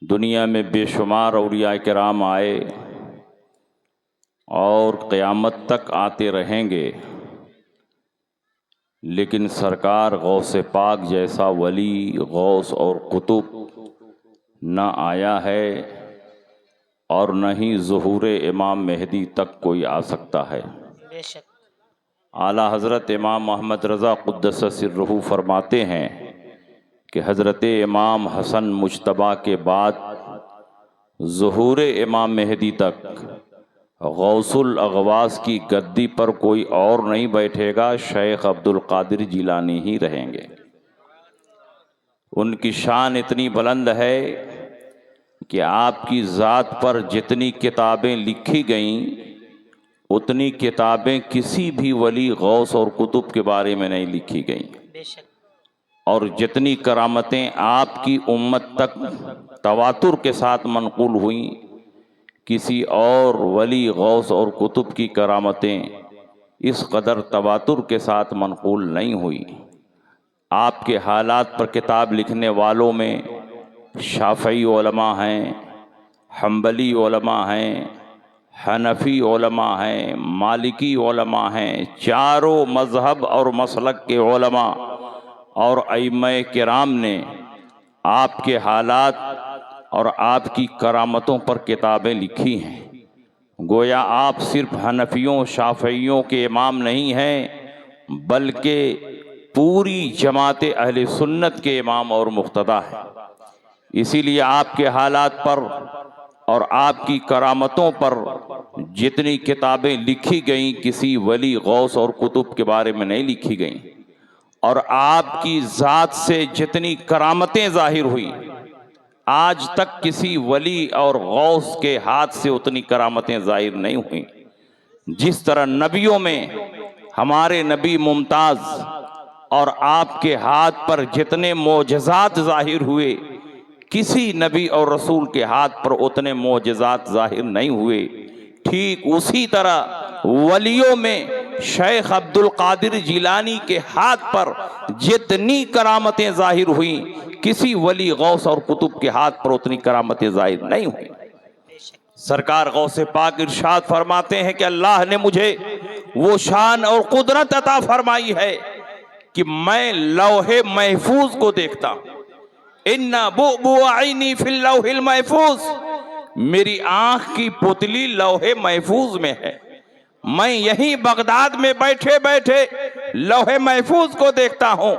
दुनिया में बेशुमार औलिया किराम आए और क़यामत तक आते रहेंगे, लेकिन सरकार गौसे पाक जैसा वली, गौस और कुतुब न आया है और न ही ज़ुहूर इमाम मेहदी तक कोई आ सकता है। बेशक। आला हज़रत इमाम मोहम्मद रज़ा क़ुद्दस सिर्रुहु फरमाते हैं कि हज़रत इमाम हसन मुज्तबा के बाद ज़ुहूर इमाम मेहदी तक गौसुल अगवास की गद्दी पर कोई और नहीं बैठेगा, शेख अब्दुल कादिर जिलानी ही रहेंगे। उनकी शान इतनी बुलंद है कि आपकी ज़ात पर जितनी किताबें लिखी गईं उतनी किताबें किसी भी वली, गौस और कुतुब के बारे में नहीं लिखी गईं। बेशक। और जितनी करामतें आपकी उम्मत तक तवातुर के साथ मनक़ूल हुई, किसी और वली, गौस और कुतुब की करामतें इस कदर तवातुर के साथ मनक़ूल नहीं हुई। आपके हालात पर किताब लिखने वालों में शाफ़ई उलमा हैं, हम्बली उलमा हैं, हनफी उलमा हैं, मालिकी उलमा हैं। चारों मज़हब और मसलक के उलमा और अइम्मा किराम ने आपके हालात और आपकी करामतों पर किताबें लिखी हैं। गोया आप सिर्फ हनफियों, शाफ़इयों के इमाम नहीं हैं, बल्कि पूरी जमात अहले सुन्नत के इमाम और मुक़्तदा हैं। इसीलिए आपके हालात पर और आपकी करामतों पर जितनी किताबें लिखी गईं, किसी वली, गौस और कुतुब के बारे में नहीं लिखी गईं। और आपकी ज़ात से जितनी करामतें ज़ाहिर हुई, आज तक किसी वली और गौस के हाथ से उतनी करामतें ज़ाहिर नहीं हुई। जिस तरह नबियों में हमारे नबी मुमताज़ और आपके हाथ पर जितने मोजज़ात ज़ाहिर हुए, किसी नबी और रसूल के हाथ पर उतने मोजज़ात ज़ाहिर नहीं हुए। ठीक उसी तरह वलियों में शेख अब्दुल कादिर जिलानी के हाथ पर जितनी करामतें ज़ाहिर हुई, किसी वली, गौस और कुतुब के हाथ पर उतनी करामतें ज़ाहिर नहीं हुई। सरकार गौसे पाक इरशाद फरमाते हैं कि अल्लाह ने मुझे वो शान और कुदरत अता फरमाई है कि मैं लौहे महफूज को देखता हूँ। इन्ना बुअनी फिल लौहिल महफूज, मेरी आंख की पुतली लौहे महफूज में है। मैं यहीं बगदाद में बैठे बैठे लौहे महफूज को देखता हूँ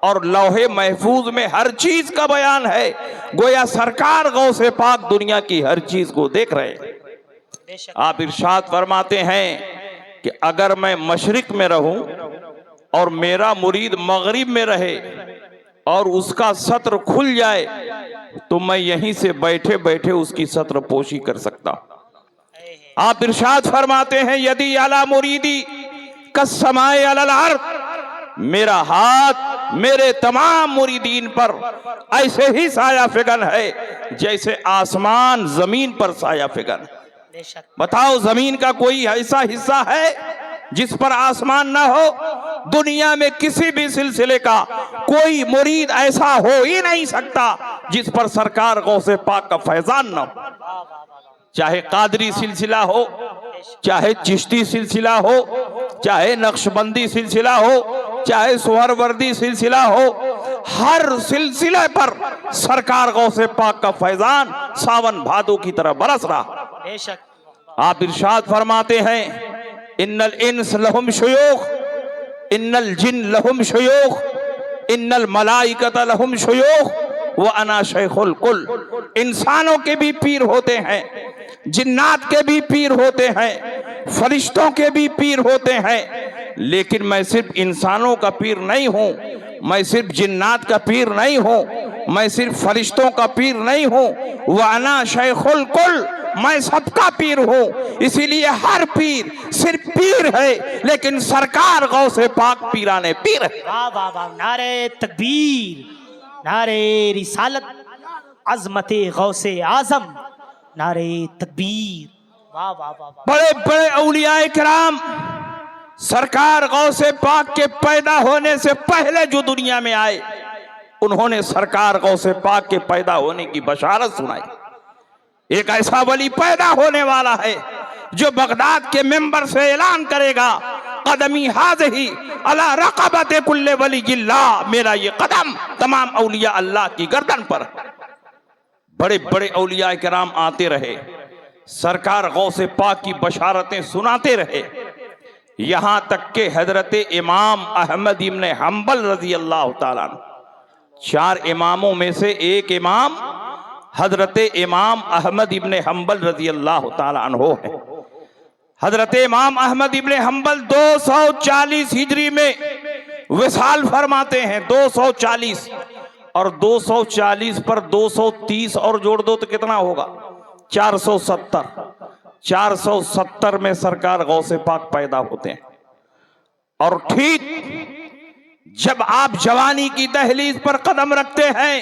और लौहे महफूज में हर चीज का बयान है। गोया सरकार गौसे पाक दुनिया की हर चीज को देख रहे हैं। आप इरशाद फरमाते हैं कि अगर मैं मशरिक में रहूं और मेरा मुरीद मगरिब में रहे और उसका सत्र खुल जाए, तो मैं यहीं से बैठे बैठे उसकी सत्र पोशी कर सकता हूं। आप इरशाद फरमाते हैं यदि अला मुरीदी कस्समाए अलल अर्द, मेरा हाथ मेरे तमाम मुरीदीन पर ऐसे ही साया फिगन है जैसे आसमान जमीन पर साया फिगन। बताओ, जमीन का कोई ऐसा हिस्सा है जिस पर आसमान ना हो? दुनिया में किसी भी सिलसिले का कोई मुरीद ऐसा हो ही नहीं सकता जिस पर सरकार गौसे पाक का फैजान ना हो। चाहे कादरी सिलसिला हो, चाहे चिश्ती सिलसिला हो, चाहे नक्शबंदी सिलसिला हो, चाहे सुहरवर्दी सिलसिला हो, हर सिलसिले पर सरकार गौसे पाक का फैजान सावन भादो की तरह बरस रहा। आप इरशाद फरमाते हैं इन्नल इंस लहुम शुयूख, इन्नल जिन लहुम शुयूख, इन्नल मलाइकत लहुम शुयूख व अना शेखुल कुल। इंसानों के भी पीर होते हैं, जिन्नात के भी पीर होते हैं, फरिश्तों के भी पीर होते हैं, लेकिन मैं सिर्फ इंसानों का पीर नहीं हूँ, मैं सिर्फ जिन्नात का पीर नहीं हूँ, मैं सिर्फ फरिश्तों का पीर नहीं हूँ, व अना शेखुल कुल, मैं सबका पीर हूँ। इसीलिए हर पीर सिर्फ पीर है, लेकिन सरकार गौसे पाक पीराने पीर है। वाह वाह वाह, नारे तकबीर, नारे रिसालत, अज़मते गौसे आज़म, नारे तकबीर। वाह वाह वाह। बड़े बड़े औलियाए किराम सरकार गौसे पाक के पैदा होने से पहले जो दुनिया में आए, उन्होंने सरकार गौसे पाक के पैदा होने की बशारत सुनाई। एक ऐसा वली पैदा होने वाला है जो बगदाद के मेंबर से ऐलान करेगा, कदमी हाज़ही अला रक़बत कुल्ले वलिय्यिल्लाह, मेरा ये कदम तमाम औलिया अल्लाह की गर्दन पर है। बड़े बड़े औलिया किराम आते रहे, सरकार गौसे पाक की बशारतें सुनाते रहे, यहां तक के हजरत इमाम अहमद इब्न हंबल रजी अल्लाह ताला अन्हु, 4 इमामों में से एक इमाम हजरत इमाम अहमद इब्न हंबल रजी अल्लाह ताला अन्हु है। हजरत इमाम अहमद इब्न हंबल 240 हिजरी में विसाल फरमाते हैं। 240 और 240 पर 230 और जोड़ दो तो कितना होगा? 470। 470 में सरकार गौसे पाक पैदा होते हैं। और ठीक जब आप जवानी की दहलीज पर कदम रखते हैं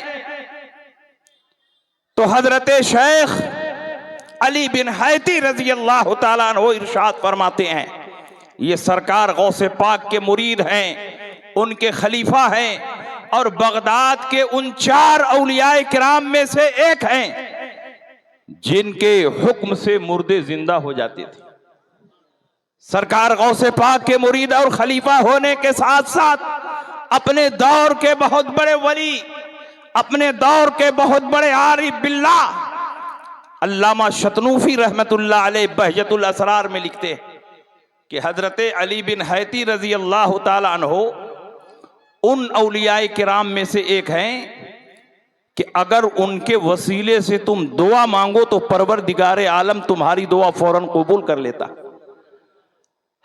तो हजरत शेख अली बिन हैती रजी अल्लाह ताला अन्हु इरशाद फरमाते हैं, ये सरकार गौसे पाक के मुरीद हैं, उनके खलीफा हैं और बगदाद के उन 4 औलियाए किराम में से एक हैं जिनके हुक्म से मुर्दे जिंदा हो जाते थे। सरकार गौसे पाक के मुरीद और खलीफा होने के साथ साथ अपने दौर के बहुत बड़े वली, अपने दौर के बहुत बड़े आरिफ बिल्लाह, अल्लामा शतनूफी रहमतुल्लाह अलैह बहजतुल असरार में लिखते हैं कि हजरत अली बिन हैती रजी अल्लाह ताला अन्हु उन औलियाए किराम में से एक हैं कि अगर उनके वसीले से तुम दुआ मांगो तो परवरदिगार आलम तुम्हारी दुआ फौरन कबूल कर लेता।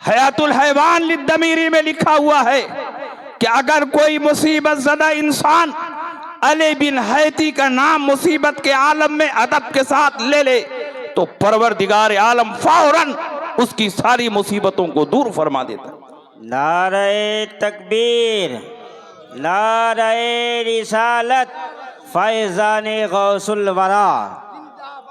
हयातुल हैवान लिद्दमीरी में लिखा हुआ है कि अगर कोई मुसीबत ज़दा इंसान अली बिन हैती का नाम मुसीबत के आलम में अदब के साथ ले ले तो परवरदिगार आलम फौरन उसकी सारी मुसीबतों को दूर फरमा देता। नारे तकबीर, नारे रिसालत, फैज़ाने गौसुल वरा।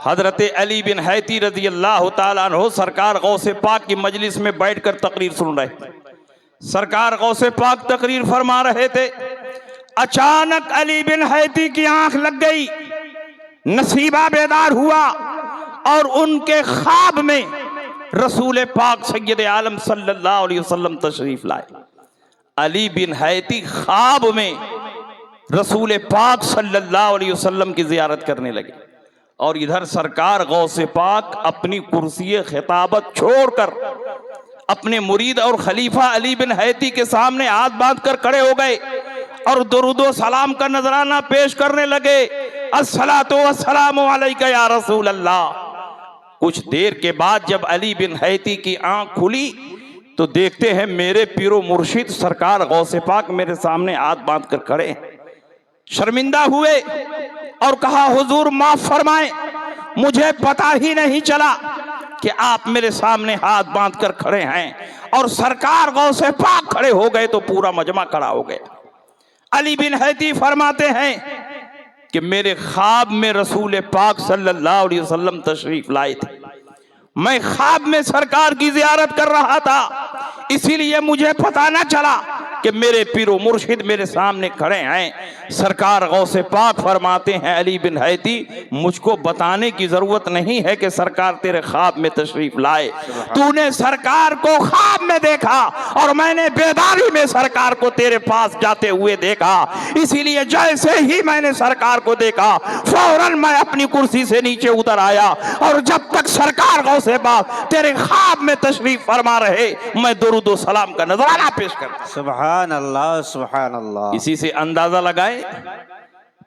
हजरत अली बिन हैती रजी अल्लाह ताला अन्हु सरकार गौसे पाक की मजलिस में बैठकर तकरीर सुन रहे। सरकार गौसे पाक तकरीर फरमा रहे थे, अचानक अली बिन हैती की आंख लग गई, नसीबा बेदार हुआ और उनके ख्वाब में रसूल पाक सैयद आलम सल्लल्लाहु अलैहि वसल्लम तशरीफ लाए। अली बिन हैती ख्वाब में रसूल पाक सल्लल्लाहु अलैहि वसल्लम की जियारत करने लगे और इधर सरकार गौसे पाक अपनी कुर्सी खिताबत छोड़कर अपने मुरीद और खलीफा अली बिन हैती के सामने हाथ बांध कर खड़े हो गए और दुरूदो सलाम का नजराना पेश करने लगे। अस्सलातु वस्सलामु अलैका या रसूल अल्लाह। कुछ देर के बाद जब अली बिन हैती की आंख खुली तो देखते हैं मेरे पीरो मुर्शिद सरकार गौसे पाक मेरे सामने हाथ बांध कर खड़े हैं। शर्मिंदा हुए और कहा, हुजूर माफ फरमाएं, मुझे पता ही नहीं चला कि आप मेरे सामने हाथ बांध कर खड़े हैं। और सरकार गौसे पाक खड़े हो गए तो पूरा मजमा खड़ा हो गया। अली बिन हैती फरमाते हैं कि मेरे ख्वाब में रसूल पाक सल्लल्लाहु अलैहि वसल्लम तशरीफ लाए थे। मैं ख्वाब में सरकार की जियारत कर रहा था, इसीलिए मुझे पता न चला कि मेरे पीरो मुर्शिद मेरे सामने खड़े हैं। सरकार गौसे पाक फरमाते हैं, अली बिन हैती, मुझको बताने की जरूरत नहीं है कि सरकार तेरे ख्वाब में तशरीफ लाए। तूने सरकार को ख्वाब में देखा और मैंने बेदारी में सरकार को तेरे पास जाते हुए देखा, इसीलिए जैसे ही मैंने सरकार को देखा फौरन मैं अपनी कुर्सी से नीचे उतर आया और जब तक सरकार गौसे पाक तेरे ख्वाब में तशरीफ फरमा रहे मैं दुरूद व सलाम का नजराना पेश करता। सुभान अल्लाह, सुभान अल्लाह। इसी से अंदाजा लगाए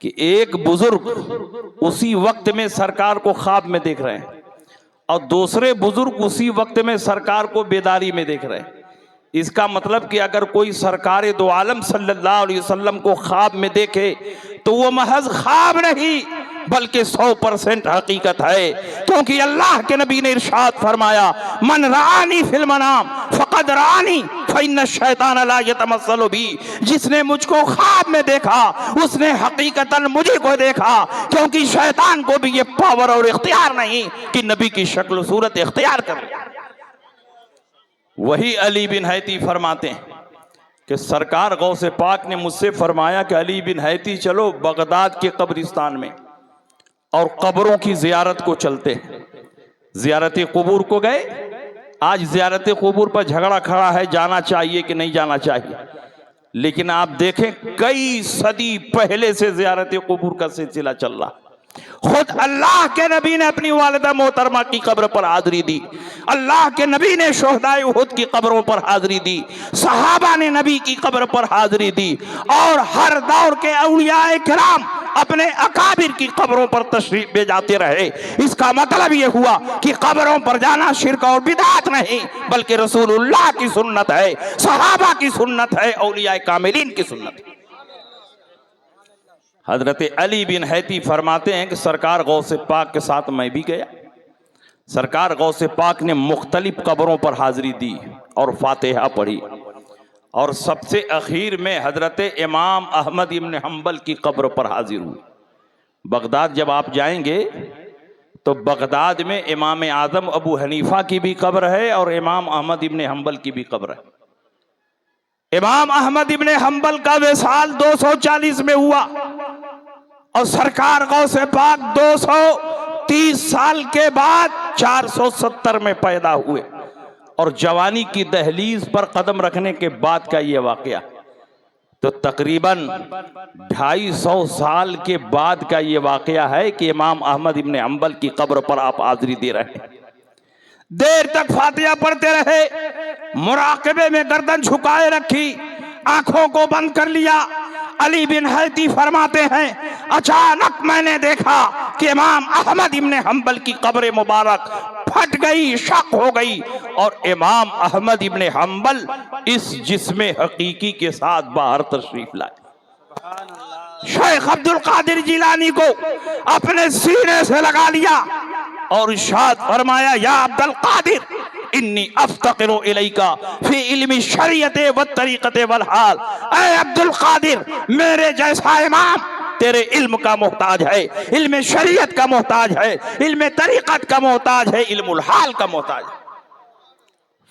कि एक बुजुर्ग उसी वक्त में सरकार को ख्वाब में देख रहे हैं और दूसरे बुजुर्ग उसी वक्त में सरकार को बेदारी में देख रहे हैं। इसका मतलब कि अगर कोई सरकार दो आलम सल्लल्लाहु अलैहि वसल्लम को ख्वाब में देखे तो वो महज ख्वाब नहीं बल्कि 100% हकीकत है, क्योंकि अल्लाह के नबी ने इरशाद फरमाया, मन रानी फिल मनाम फकद रानी फइन्न शैतान ला यतमस्सलु भी। जिसने मुझको ख्वाब में देखा उसने हकीकतन मुझे को देखा, क्योंकि शैतान को भी ये पावर और इख्तियार नहीं कि नबी की शक्ल सूरत इख्तियार कर ले। वही अली बिन हैती फरमाते हैं, कि सरकार गौसे पाक ने मुझसे फरमाया कि अली बिन हैती चलो बगदाद के कब्रिस्तान में और कब्रों की जियारत को चलते हैं। जियारत कुबूर को गए। आज जियारत कुबूर पर झगड़ा खड़ा है, जाना चाहिए कि नहीं जाना चाहिए। लेकिन आप देखें कई सदी पहले से जियारत कुबूर का सिलसिला चल रहा। खुद अल्लाह के नबी ने अपनी वालिदा मोहतरमा की कब्र पर हाजिरी दी। अल्लाह के नबी ने शोहदाए उहुद की कब्रों पर हाजिरी दी। सहाबा ने नबी की कब्र पर हाजिरी दी। और हर दौर के औलियाए किराम अपने अकाबिर की कब्रों पर तशरीफ ले जाते रहे। इसका मतलब यह हुआ कि कब्रों पर जाना शिर्क और बिदअत नहीं, बल्कि रसूलुल्लाह की सुन्नत है, सहाबा की सुन्नत है, औलियाए कामिलीन की सुन्नत है। हजरत अली बिन हैती फरमाते हैं कि सरकार गौसे पाक के साथ मैं भी गया। सरकार गौसे पाक ने मुख्तलिफ कब्रों पर हाजिरी दी और फातिहा पढ़ी। और सबसे आखिर में हजरत इमाम अहमद इब्न हम्बल की कब्र पर हाजिर हुई। बगदाद जब आप जाएंगे तो बगदाद में इमाम आज़म अबू हनीफा की भी कब्र है और इमाम अहमद इब्न हम्बल की भी कब्र है। इमाम अहमद इब्न हम्बल का विसाल 240 में हुआ और सरकार गौसे पाक 230 साल के बाद 470 में पैदा हुए और जवानी की दहलीज पर कदम रखने के बाद का ये वाकया। तो तकरीबन 250 साल के बाद का ये वाकया है कि इमाम अहमद इब्न हम्बल की कब्र पर आप हाजिरी दे रहे हैं। देर तक फातिहा पढ़ते रहे, मुराकबे में गर्दन झुकाए रखी, आंखों को बंद कर लिया। अली बिन हैती फरमाते हैं अचानक मैंने देखा कि इमाम अहमद इब्न हम्बल की कब्र मुबारक फट गई, शक हो गई और इमाम अहमद इब्न हम्बल इस जिस्म हकीकी के साथ बाहर तशरीफ लाए। शेख अब्दुल कादिर जिलानी को अपने सीने से लगा लिया और इरशाद फरमाया या अब्दुल कादिर इन्नी अफ्तकिरु इलैका फी इल्मी शरीयत व तरीक़त वल हाल। ऐ अब्दुल कादिर, मेरे जैसा इमाम तेरे इल्म का मोहताज है, इल्म शरीयत का मोहताज है, इल्म तरीक़त का मोहताज है, इल्मुल हाल का मोहताज है।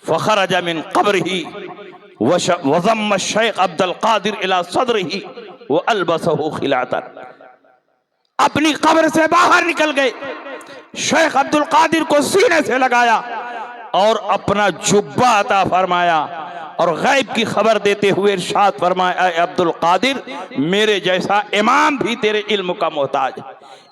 फखरज मिन क़ब्रिही वज़म्म शेख अब्दुल कादिर इला सदरिही व अलबसहु खिलातन। अपनी कब्र से बाहर निकल गए, शेख अब्दुल कादिर को सीने से लगाया और अपना जुब्बा अता फरमाया और गैब की खबर देते हुए इरशाद फरमाया ऐ अब्दुल कादिर, मेरे जैसा इमाम भी तेरे इल्म का मोहताज है,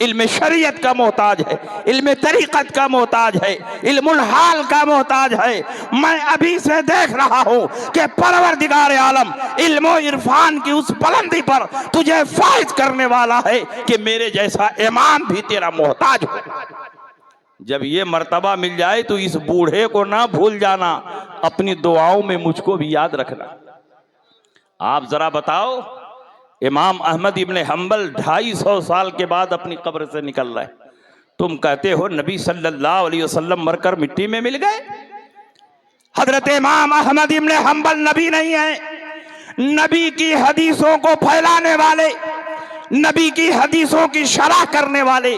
इल्म शरीयत का मोहताज है, इल्म तरीक़त का मोहताज है, इल्मुल हाल का मोहताज है। मैं अभी से देख रहा हूँ कि परवरदिगार आलम इल्म इरफान की उस बुलंदी पर तुझे फाइज करने वाला है कि मेरे जैसा इमाम भी तेरा मोहताज हो। जब ये मर्तबा मिल जाए तो इस बूढ़े को ना भूल जाना, अपनी दुआओं में मुझको भी याद रखना। आप जरा बताओ, इमाम अहमद इब्न हम्बल 250 साल के बाद अपनी कब्र से निकल रहे, तुम कहते हो नबी सल्लल्लाहु अलैहि वसल्लम मरकर मिट्टी में मिल गए। हजरत इमाम अहमद इब्न हम्बल नबी नहीं है, नबी की हदीसों को फैलाने वाले, नबी की हदीसों की शरह करने वाले,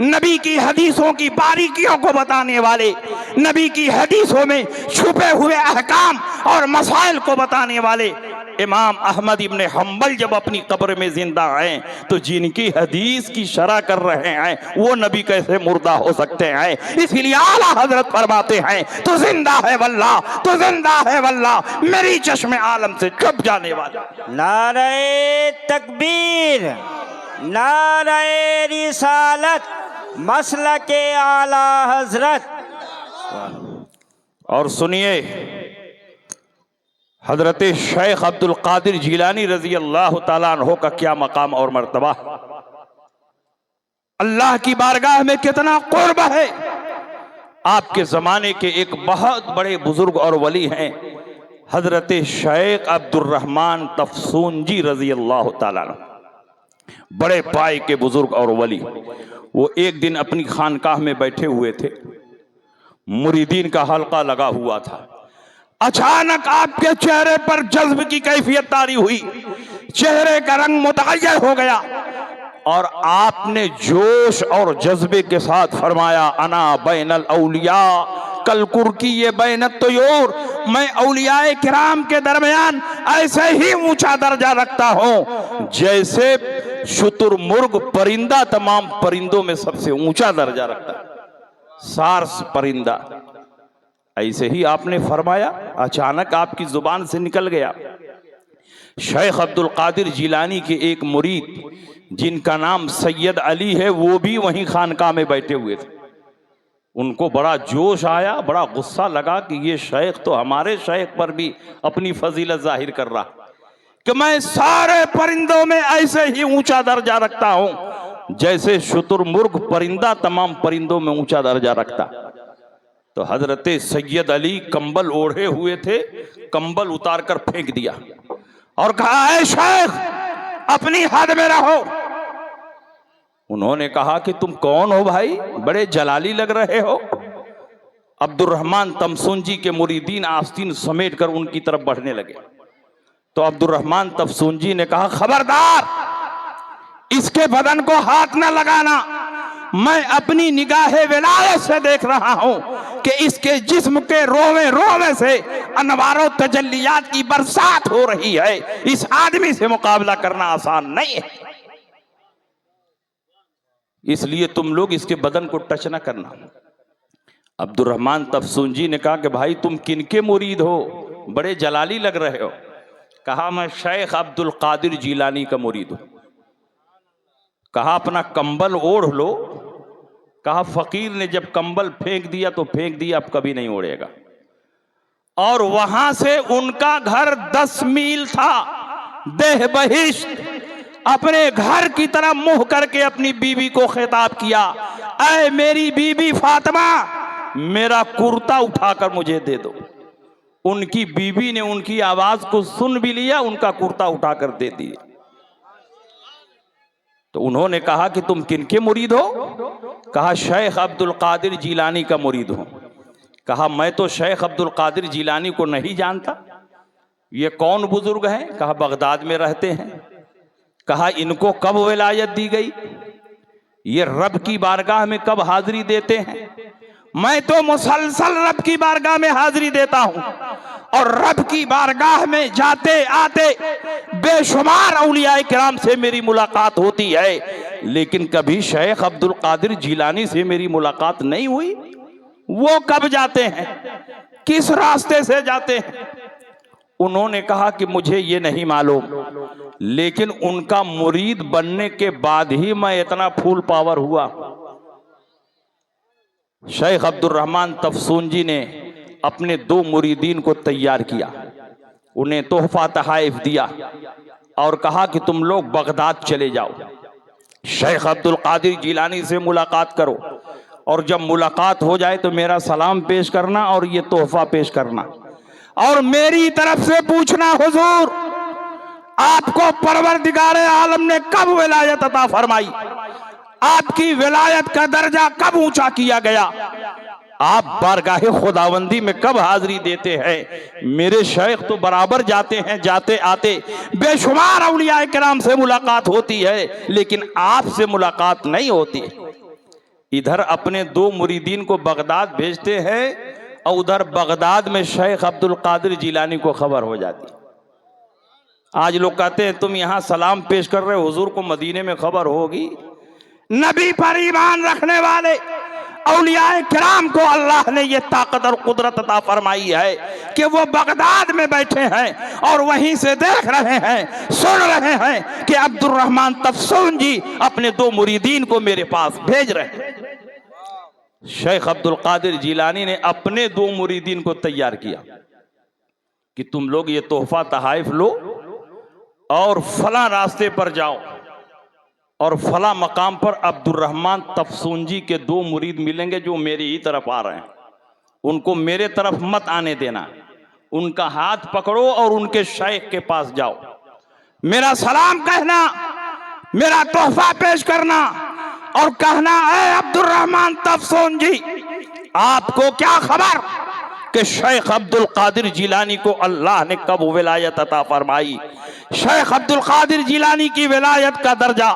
नबी की हदीसों की बारीकियों को बताने वाले, नबी की हदीसों में छुपे हुए अहकाम और मसाइल को बताने वाले इमाम अहमद इब्न हम्बल जब अपनी कब्र में जिंदा हैं तो जिनकी हदीस की शरह कर रहे हैं वो नबी कैसे मुर्दा हो सकते हैं। इसलिए आला हजरत फरमाते हैं तो जिंदा है वल्लाह, तो जिंदा है वल्लाह, मेरी चश्मे आलम से छुप जाने वाला। नारे तकबीर, नारे रिसालत, मसलके आला हजरत। और सुनिए हजरत शेख अब्दुल कादिर जिलानी रजी अल्लाह ताला अन्हु का क्या मकाम और मर्तबा, अल्लाह की बारगाह में कितना कुर्ब है। आपके जमाने के एक बहुत बड़े बुजुर्ग और वली हैं हजरत शेख अब्दुल रहमान तफसून जी रजी अल्लाह ताला अन्हु, बड़े पाए के बुजुर्ग और वली। वो एक दिन अपनी खानकाह में बैठे हुए थे, मुरीदीन का हल्का लगा हुआ था। अचानक आपके चेहरे पर जज्ब की कैफियत तारी हुई, चेहरे का रंग मुतगय्यर हो गया और आपने जोश और जज्बे के साथ फरमाया अना बैनल औलिया वक्कल कुर्की ये बैनत तयूर, मैं औलियाए किराम के दरमियान ऐसे ही ऊंचा दर्जा रखता हूं जैसे शुतुरमुर्ग परिंदा तमाम परिंदों में सबसे ऊंचा दर्जा रखता है, सार्स परिंदा। ऐसे ही आपने फरमाया, अचानक आपकी जुबान से निकल गया। शेख अब्दुल कादिर जिलानी के एक मुरीद जिनका नाम सैयद अली है, वो भी वहीं खानकाह में बैठे हुए थे। उनको बड़ा जोश आया, बड़ा गुस्सा लगा कि ये शेख तो हमारे शेख पर भी अपनी फजीलत जाहिर कर रहा कि मैं सारे परिंदों में ऐसे ही ऊंचा दर्जा रखता हूं जैसे शुतुरमुर्ग परिंदा तमाम परिंदों में ऊंचा दर्जा रखता। तो हजरत सैयद अली कंबल ओढ़े हुए थे, कंबल उतारकर फेंक दिया और कहा, ऐ शेख अपनी हद में रहो। उन्होंने कहा कि तुम कौन हो भाई, बड़े जलाली लग रहे हो। अब्दुर्रहमान तमसूंजी के मुरीदीन आस्तीन समेट कर उनकी तरफ बढ़ने लगे। तो अब्दुर्रहमान तमसूंजी ने कहा, खबरदार, इसके बदन को हाथ न लगाना। मैं अपनी निगाहे विलायत से देख रहा हूं कि इसके जिस्म के रोवे रोवे से अनवारों तजल्लियात की बरसात हो रही है। इस आदमी से मुकाबला करना आसान नहीं है, इसलिए तुम लोग इसके बदन को टच ना करना। अब्दुर्रहमान तफसूंजी ने कहा कि भाई तुम किनके मुरीद हो, बड़े जलाली लग रहे हो। कहा, मैं शेख अब्दुल कादिर जिलानी का मुरीद हूं। कहा, अपना कंबल ओढ़ लो। कहा, फकीर ने जब कंबल फेंक दिया तो फेंक दिया, अब कभी नहीं ओढ़ेगा। और वहां से उनका घर 10 मील था, देह बहिश्त। अपने घर की तरफ मुंह करके अपनी बीवी को खिताब किया, ऐ मेरी बीबी फातिमा, मेरा कुर्ता उठाकर मुझे दे दो। उनकी बीवी ने उनकी आवाज को सुन भी लिया, उनका कुर्ता उठाकर दे दिया। तो उन्होंने कहा कि तुम किनके मुरीद हो? कहा, शेख अब्दुल कादिर जिलानी का मुरीद हूं। कहा, मैं तो शेख अब्दुल कादिर जिलानी को नहीं जानता, ये कौन बुजुर्ग हैं? कहा, बगदाद में रहते हैं। कहा, इनको कब विलायत दी गई? ये रब की बारगाह में कब हाजिरी देते हैं? मैं तो मुसलसल रब की बारगाह में हाजिरी देता हूं, और रब की बारगाह में जाते आते बेशुमार औलियाए किराम से मेरी मुलाकात होती है, लेकिन कभी शेख अब्दुल कादिर जिलानी से मेरी मुलाकात नहीं हुई। वो कब जाते हैं, किस रास्ते से जाते हैं? उन्होंने कहा कि मुझे ये नहीं मालूम, लेकिन उनका मुरीद बनने के बाद ही मैं इतना फुल पावर हुआ। शेख अब्दुर्रहमान तफसूंजी ने अपने 2 मुरीदीन को तैयार किया, उन्हें तोहफा तहाइफ दिया और कहा कि तुम लोग बगदाद चले जाओ, शेख अब्दुल कादिर जिलानी से मुलाकात करो, और जब मुलाकात हो जाए तो मेरा सलाम पेश करना और ये तोहफा पेश करना, और मेरी तरफ से पूछना, हुजूर आपको परवरदिगारे आलम ने कब विलायत अता फरमाई? आपकी विलायत का दर्जा कब ऊंचा किया गया? आप बारगाहे खुदावंदी में कब हाजिरी देते हैं? मेरे शेख तो बराबर जाते हैं, जाते आते बेशुमार औलियाए किराम से मुलाकात होती है, लेकिन आपसे मुलाकात नहीं होती। इधर अपने 2 मुरीदीन को बगदाद भेजते हैं और उधर बगदाद में शेख अब्दुल कादिर जिलानी को खबर हो जाती। आज लोग कहते हैं तुम यहां सलाम पेश कर रहे हो, हुजूर को मदीने में खबर होगी। नबी पर ईमान रखने वाले औलियाए किराम को अल्लाह ने यह ताकत और कुदरत अता फरमाई है कि वो बगदाद में बैठे हैं और वहीं से देख रहे हैं, सुन रहे हैं कि अब्दुर्रहमान तफसूंजी अपने 2 मुरीदीन को मेरे पास भेज रहे हैं। शेख अब्दुल कादिर जिलानी ने अपने 2 मुरीदीन को तैयार किया कि तुम लोग ये तोहफा तहाइफ लो और फला रास्ते पर जाओ, और फला मकाम पर अब्दुर्रहमान तफसूंजी के 2 मुरीद मिलेंगे जो मेरी ही तरफ आ रहे हैं, उनको मेरे तरफ मत आने देना, उनका हाथ पकड़ो और उनके शेख के पास जाओ, मेरा सलाम कहना, मेरा तोहफा पेश करना और कहना, ऐ अब्दुर्रहमान तफसूंजी, आपको क्या खबर कि शेख अब्दुल कादिर जिलानी को अल्लाह ने कब विलायत अता फरमाई? शेख अब्दुल कादिर जिलानी की विलायत का दर्जा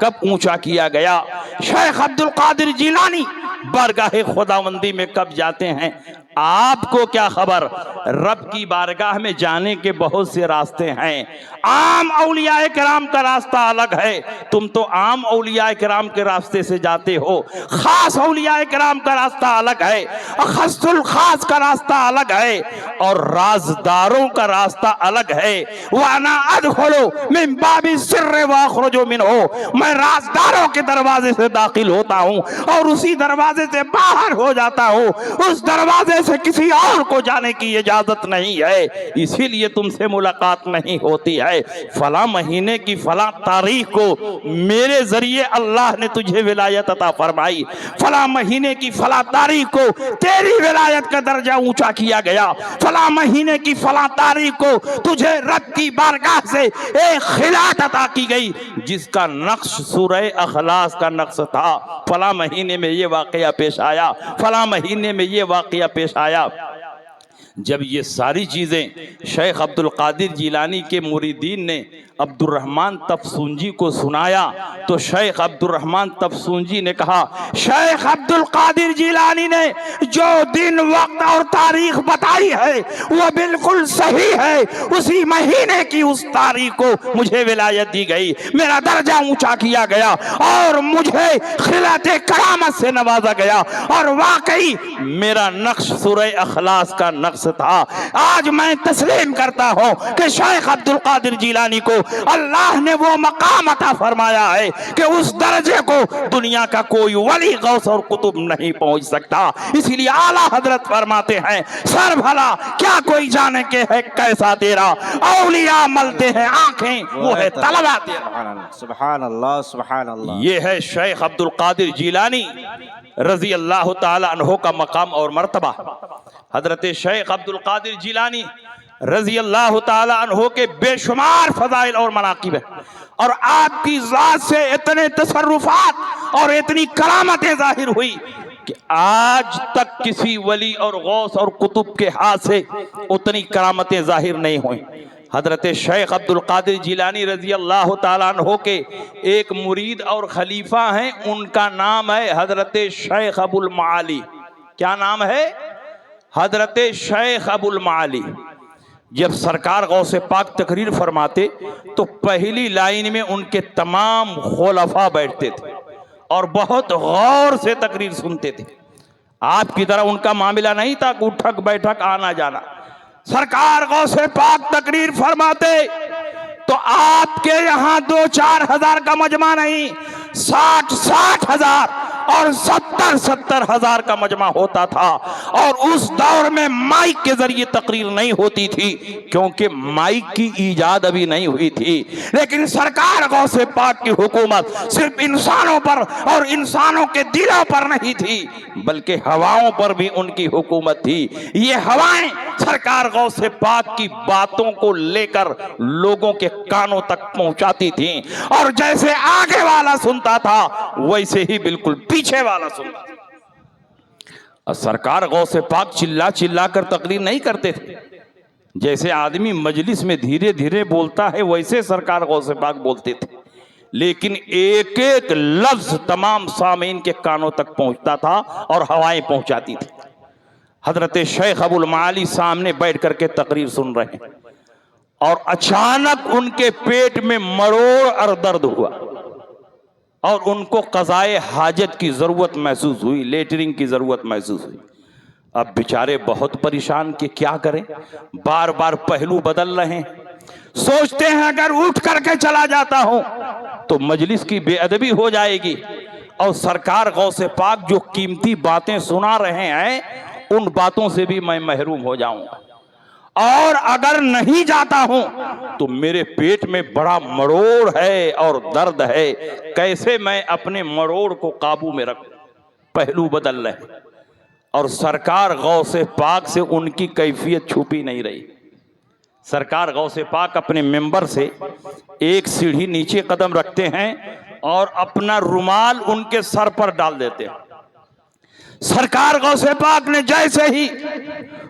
कब ऊंचा किया गया? शेख अब्दुल कादिर जिलानी बारगाह खुदावंदी में कब जाते हैं? आपको क्या खबर? रब की बारगाह में जाने के बहुत से रास्ते हैं। आम औलिया किराम का रास्ता अलग है, तुम तो आम औलिया किराम के रास्ते से जाते हो। खास औलिया किराम का रास्ता अलग है, खस्सुल खास का रास्ता अलग है, और राजदारों का रास्ता अलग है। वाना अदखुलु मिन बाबि सिर्र व अखरुजु मिनहु, मैं राजदारों के दरवाजे से दाखिल होता हूँ और उसी दरवाजे से बाहर हो जाता हूँ। उस दरवाजे से किसी और को जाने की इजाजत नहीं है, इसीलिए तुमसे मुलाकात नहीं होती है। फला महीने की फला तारीख को मेरे जरिए अल्लाह ने तुझे विलायत अता फरमाई, फला महीने की फला तारीख को तेरी विलायत का दर्जा ऊंचा किया गया, फला महीने की फला तारीख को तुझे रब की बारगाह से एक खिलात अता की गई जिसका नक्श सूरह अखलास का नक्श था। फला महीने में ये वाकया पेश आया, फला महीने में ये वाकया पेश आया। जब ये सारी चीज़ें शेख अब्दुल कादिर जिलानी के मुरीदीन ने अब्दुर्रहमान तफसूंजी को सुनाया तो शेख अब्दुर्रहमान तफसूंजी ने कहा, शेख अब्दुल कादिर जिलानी ने जो दिन वक्त और तारीख बताई है वो बिल्कुल सही है। उसी महीने की उस तारीख को मुझे विलायत दी गई, मेरा दर्जा ऊंचा किया गया और मुझे खिलाते करामत से नवाजा गया, और वाकई मेरा नक्श सूरह अखलास का नक्श था। आज मैं तस्लीम करता हूं कि शेख अब्दुल कादिर जिलानी को अल्लाह ने वो मकाम अता फरमाया है कि उस दर्जे को दुनिया का कोई वली गौस और कुतुब नहीं पहुंच सकता। इसीलिए आला हजरत फरमाते हैं, सर भला क्या कोई जाने के है कैसा तेरा, औलिया मलते हैं आंखें वो है तलवा तेरा। सुभान अल्लाह, सुभान अल्लाह। ये है शेख अब्दुल कादिर जिलानी रजी अल्लाह ताला अन्हु का मकाम और मर्तबा। हजरत शेख अब्दुल कादिर जिलानी रजी अल्लाह ताला अन्हु के बेशुमार फजाइल और मनाकिब है, और आपकी जात से इतने तसर्रुफात और इतनी करामतें जाहिर हुई कि आज तक किसी वली और गौस और कुतुब के हाथ से उतनी करामतें जाहिर नहीं हुई। हजरत शेख अब्दुल कादिर जिलानी रजी अल्लाह ताला अन्हु के एक मुरीद और खलीफा हैं, उनका नाम है हजरत शेख अबुल माली। क्या नाम है? हजरत शेख अबुल माली। जब सरकार गौसे पाक तकरीर फरमाते तो पहली लाइन में उनके तमाम खुलफा बैठते थे और बहुत गौर से तकरीर सुनते थे। आपकी तरह उनका मामला नहीं था कि उठक बैठक आना जाना। सरकार गौसे पाक तकरीर फरमाते तो आपके यहाँ 2-4 हजार का मजमा नहीं, 60-60 हजार और 70-70 हजार का मजमा होता था। और उस दौर में माइक के जरिए तकरीर नहीं होती थी क्योंकि माइक की ईजाद अभी नहीं हुई थी। लेकिन सरकार गौसे पाक की हुकूमत सिर्फ इंसानों पर और इंसानों के दिलों पर नहीं थी बल्कि हवाओं पर भी उनकी हुकूमत थी। ये हवाएं सरकार गौसे पाक की बातों को लेकर लोगों के कानों तक पहुंचाती थी, और जैसे आगे वाला सुनता था वैसे ही बिल्कुल पीछे वाला सुनता था। सरकार गौसे पाक चिल्ला चिल्ला कर तकरीर नहीं करते थे। जैसे आदमी मजलिस में धीरे धीरे बोलता है वैसे सरकार गौसे पाक बोलते थे, लेकिन एक एक लफ्ज तमाम सामीन के कानों तक पहुंचता था और हवाएं पहुंचाती थी। हजरत शेख अबुल माली सामने बैठ करके तकरीर सुन रहे हैं और अचानक उनके पेट में मरोड़ और दर्द हुआ और उनको क़ज़ाए हाजत की ज़रूरत महसूस हुई, लेटरिन की ज़रूरत महसूस हुई। अब बेचारे बहुत परेशान कि क्या करें, बार बार पहलू बदल रहे हैं। सोचते हैं अगर उठ करके चला जाता हूं तो मजलिस की बेअदबी हो जाएगी और सरकार गौसे पाक जो कीमती बातें सुना रहे हैं उन बातों से भी मैं महरूम हो जाऊंगा, और अगर नहीं जाता हूं तो मेरे पेट में बड़ा मरोड़ है और दर्द है, कैसे मैं अपने मरोड़ को काबू में रखूं। पहलू बदल रहे और सरकार गौसे पाक से उनकी कैफियत छुपी नहीं रही। सरकार गौसे पाक अपने मेंबर से एक सीढ़ी नीचे कदम रखते हैं और अपना रुमाल उनके सर पर डाल देते हैं। सरकार गौसे पाक ने जैसे ही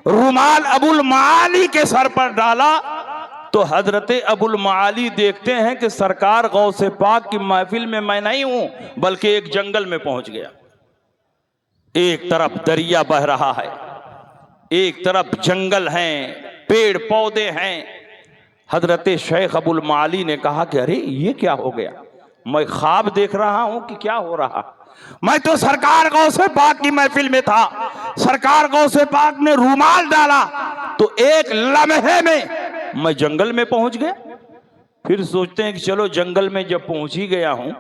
रुमाल अबुल माली के सर पर डाला तो हजरत अबुल माली देखते हैं कि सरकार गौसे पाक की महफिल में मैं नहीं हूं बल्कि एक जंगल में पहुंच गया। एक तरफ दरिया बह रहा है, एक तरफ जंगल हैं, पेड़ पौधे हैं। हजरत शेख अबुल माली ने कहा कि अरे ये क्या हो गया, मैं ख्वाब देख रहा हूं कि क्या हो रहा। मैं तो सरकार गौसे पाक की महफिल में था, सरकार गौसे पाक ने रूमाल डाला तो एक लम्हे में मैं जंगल में पहुंच गया। फिर सोचते हैं कि चलो जंगल में जब पहुंच ही गया हूं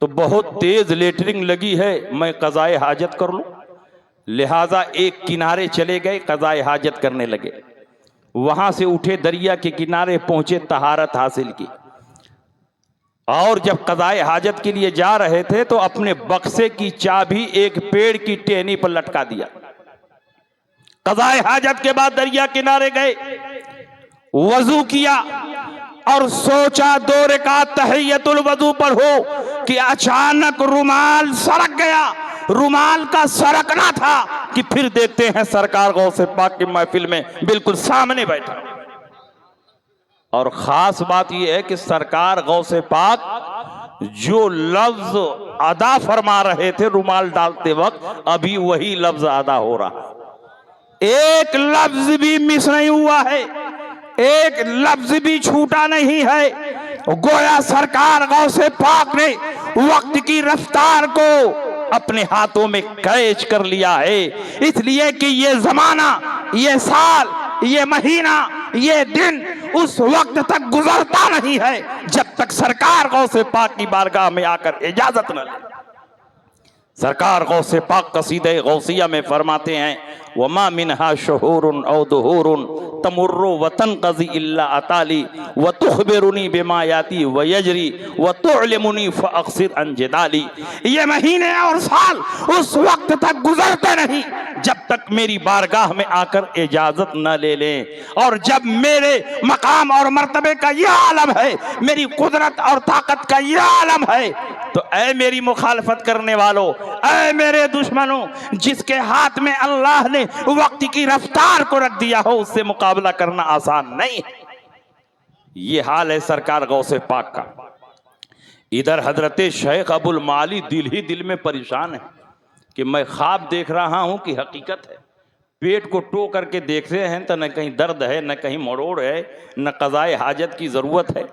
तो बहुत तेज लेटरिंग लगी है, मैं कज़ाए हाजत कर लूं। लिहाजा एक किनारे चले गए, कज़ाए हाजत करने लगे। वहां से उठे, दरिया के किनारे पहुंचे, तहारत हासिल की। और जब कज़ाए हाजत के लिए जा रहे थे तो अपने बक्से की चाबी एक पेड़ की टहनी पर लटका दिया। कज़ाए हाजत के बाद दरिया किनारे गए, वजू किया और सोचा 2 रकात तहियतुल वजू पढ़ो कि अचानक रुमाल सरक गया। रुमाल का सरकना था कि फिर देखते हैं सरकार गौसे पाक की महफिल में बिल्कुल सामने बैठा। और खास बात यह है कि सरकार गौसे पाक जो लफ्ज अदा फरमा रहे थे रुमाल डालते वक्त, अभी वही लफ्ज अदा हो रहा। एक लफ्ज भी मिस नहीं हुआ है, एक लफ्ज भी छूटा नहीं है। गोया सरकार गौसे पाक ने वक्त की रफ्तार को अपने हाथों में कैच कर लिया है, इसलिए कि ये जमाना, ये साल, ये महीना, ये दिन उस वक्त तक गुजरता नहीं है जब तक सरकार गौसे पाक की बारगाह में आकर इजाजत न ले। सरकार गौसे पाक कसीदे गौसिया में फरमाते हैं, वमा मिनहा शहूरुन औ दुहूरुन तमुर्रु वतन कज़ी इल्ला अताली व तुखबिरुनी बिमा याती व यजरी व तुअलिमुनी फअक्सिर अन जिदाली। ये महीने और साल उस वक्त तक गुजरते नहीं जब तक मेरी बारगाह में आकर इजाजत न ले लें, और जब मेरे मकाम और मर्तबे का यह आलम है, मेरी कुदरत और ताकत का यह आलम है, तो ऐ मेरी मुखालफत करने वालों, ऐ मेरे दुश्मनों, जिसके हाथ में अल्लाह ने वक्त की रफ्तार को रख दिया हो उससे मुकाबला करना आसान नहीं है। ये हाल है सरकार गौसे पाक का। इधर हजरत शेख अबुल माली दिल ही दिल में परेशान है कि मैं ख्वाब देख रहा हूं कि हकीकत है। पेट को टो करके देख रहे हैं तो न कहीं दर्द है, न कहीं मरोड़ है, न कज़ाए हाजत की जरूरत है।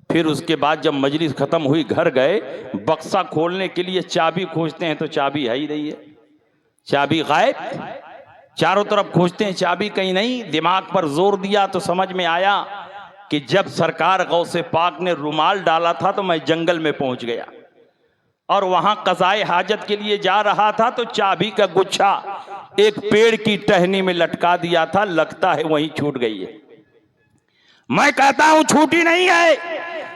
फिर उसके बाद जब मजलिस खत्म हुई, घर गए, बक्सा खोलने के लिए चाबी खोजते हैं तो चाबी है ही नहीं है, चाबी गायब। चारों तरफ खोजते हैं, चाबी कहीं नहीं। दिमाग पर जोर दिया तो समझ में आया कि जब सरकार गौसे पाक ने रुमाल डाला था तो मैं जंगल में पहुंच गया और वहां कज़ाए हाजत के लिए जा रहा था तो चाबी का गुच्छा एक पेड़ की टहनी में लटका दिया था, लगता है वहीं छूट गई है। मैं कहता हूं छूटी नहीं है,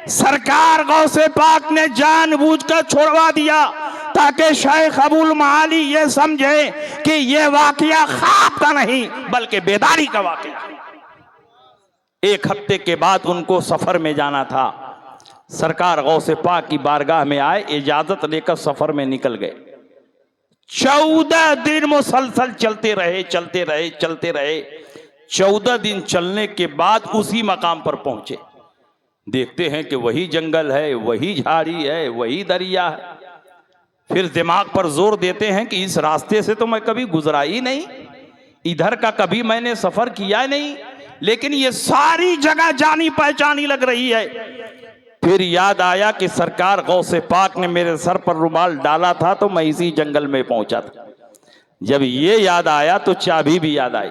सरकार गौसे पाक ने जानबूझकर छोड़वा दिया ताकि शेख अबुल माली ये समझे कि ये वाकया ख्वाब का नहीं बल्कि बेदारी का वाकया। 1 हफ्ते के बाद उनको सफर में जाना था। सरकार गौसे पाक की बारगाह में आए, इजाजत लेकर सफर में निकल गए। 14 दिन मुसलसल चलते रहे, चलते रहे, चलते रहे। 14 दिन चलने के बाद उसी मकाम पर पहुंचे। देखते हैं कि वही जंगल है, वही झाड़ी है, वही दरिया है। फिर दिमाग पर जोर देते हैं कि इस रास्ते से तो मैं कभी गुजरा ही नहीं, इधर का कभी मैंने सफर किया नहीं, लेकिन ये सारी जगह जानी पहचानी लग रही है। फिर याद आया कि सरकार गौसे पाक ने मेरे सर पर रुमाल डाला था तो मैं इसी जंगल में पहुंचा था। जब ये याद आया तो चाबी भी याद आई।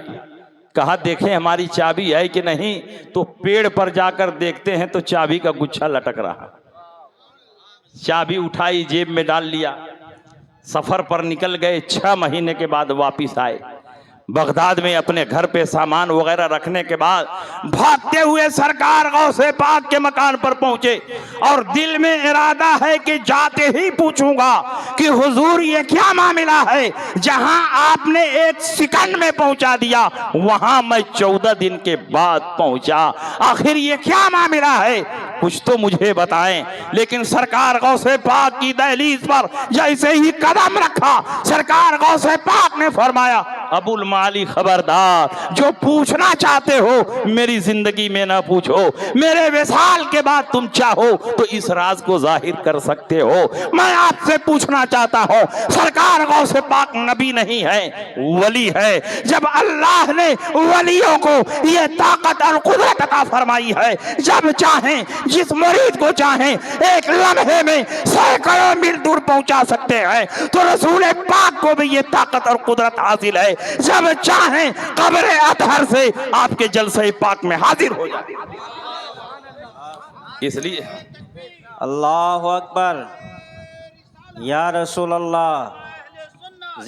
कहा देखें हमारी चाबी है कि नहीं, तो पेड़ पर जाकर देखते हैं तो चाबी का गुच्छा लटक रहा। चाबी उठाई, जेब में डाल लिया, सफर पर निकल गए। 6 महीने के बाद वापिस आए। बगदाद में अपने घर पे सामान वगैरह रखने के बाद भागते हुए सरकार गौसे पाक के मकान पर पहुंचे और दिल में इरादा है कि जाते ही पूछूंगा कि हुजूर ये क्या मामला है, जहां आपने 1 सेकंड में पहुंचा दिया वहां मैं 14 दिन के बाद पहुंचा, आखिर ये क्या मामला है। कुछ तो मुझे बताएं। लेकिन सरकार गौसे पाक की दहलीज पर जैसे ही कदम रखा, सरकार गौसे पाक ने फरमाया, अबुल माली खबरदार, जो पूछना चाहते हो मेरी जिंदगी में ना पूछो, मेरे विसाल के बाद तुम चाहो तो इस राज को जाहिर कर सकते हो। मैं आपसे पूछना चाहता हूं, सरकार गौसे पाक नबी नहीं है, वली है। जब अल्लाह ने वलियों को यह ताकत और कुदरत अता फरमाई है, जब चाहें जिस मुरीद को चाहें एक लम्हे में सैकड़ों मील दूर पहुंचा सकते हैं, तो रसूल पाक को भी ये ताकत और कुदरत हासिल है। जब चाहें कब्र अतहर से आपके जलसे पाक में हाजिर हो जाए। इसलिए अल्लाहु अकबर या रसूल अल्लाह।